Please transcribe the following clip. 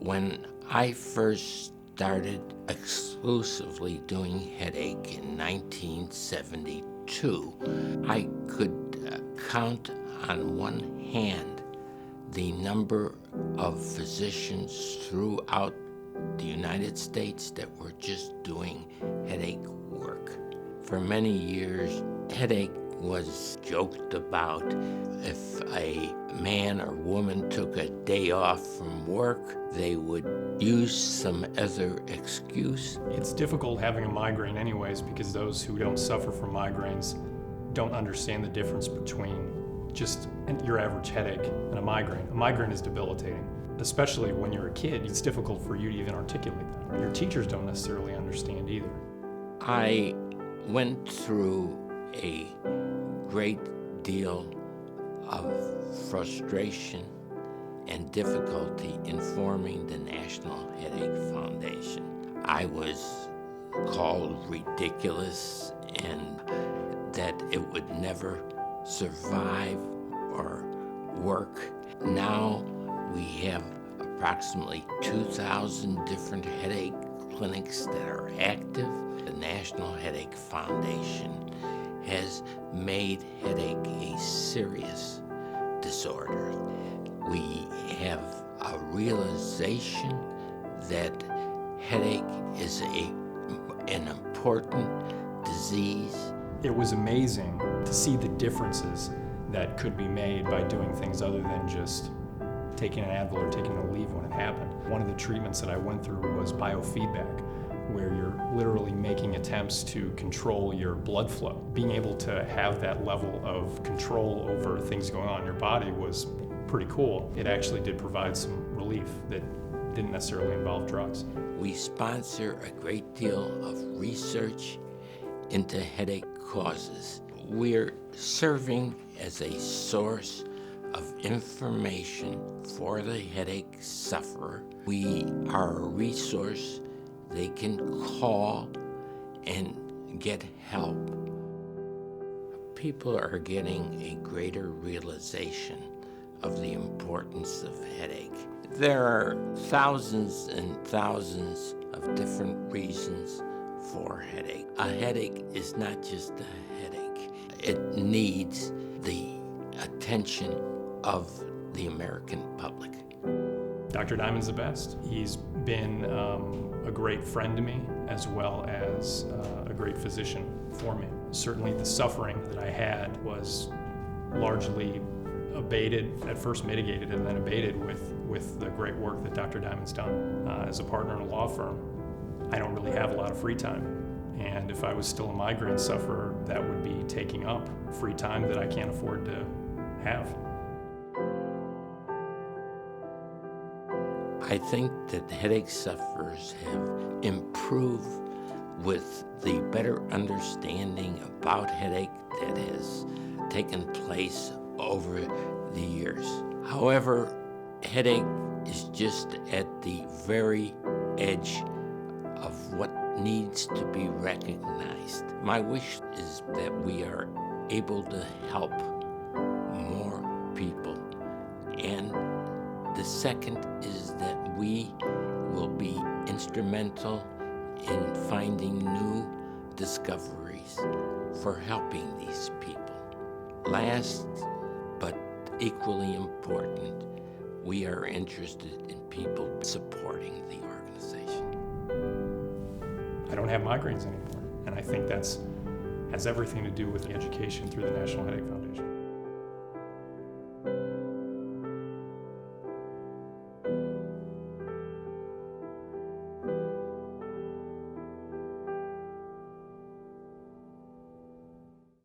When I first started exclusively doing headache in 1972, I could count on one hand the number of physicians throughout the United States that were just doing headache work. For many years, headache was joked about. If a man or woman took a day off from work, they would use some other excuse. It's difficult having a migraine anyways, because those who don't suffer from migraines don't understand the difference between just your average headache and a migraine. A migraine is debilitating, especially when you're a kid. It's difficult for you to even articulate that. Your teachers don't necessarily understand either. I went through a great deal of frustration and difficulty in forming the National Headache Foundation. I was called ridiculous and that it would never survive or work. Now we have approximately 2,000 different headache clinics that are active. The National Headache Foundation has made headache a serious disorder. We have a realization that headache is an important disease. It was amazing to see the differences that could be made by doing things other than just taking an Advil or taking a leave when it happened. One of the treatments that I went through was biofeedback, where you're literally making attempts to control your blood flow. Being able to have that level of control over things going on in your body was pretty cool. It actually did provide some relief that didn't necessarily involve drugs. We sponsor a great deal of research into headache causes. We're serving as a source of information for the headache sufferer. We are a resource they can call and get help. People are getting a greater realization of the importance of headache. There are thousands and thousands of different reasons for headache. A headache is not just a headache. It needs the attention of the American public. Dr. Diamond's the best. He's been a great friend to me, as well as a great physician for me. Certainly the suffering that I had was largely abated, at first mitigated and then abated with the great work that Dr. Diamond's done. As a partner in a law firm, I don't really have a lot of free time. And if I was still a migraine sufferer, that would be taking up free time that I can't afford to have. I think that headache sufferers have improved with the better understanding about headache that has taken place over the years. However, headache is just at the very edge of what needs to be recognized. My wish is that we are able to help more people. And the second is that we will be instrumental in finding new discoveries for helping these people. Last, but equally important, we are interested in people supporting the organization. I don't have migraines anymore, and I think that's has everything to do with the education through the National Headache Foundation.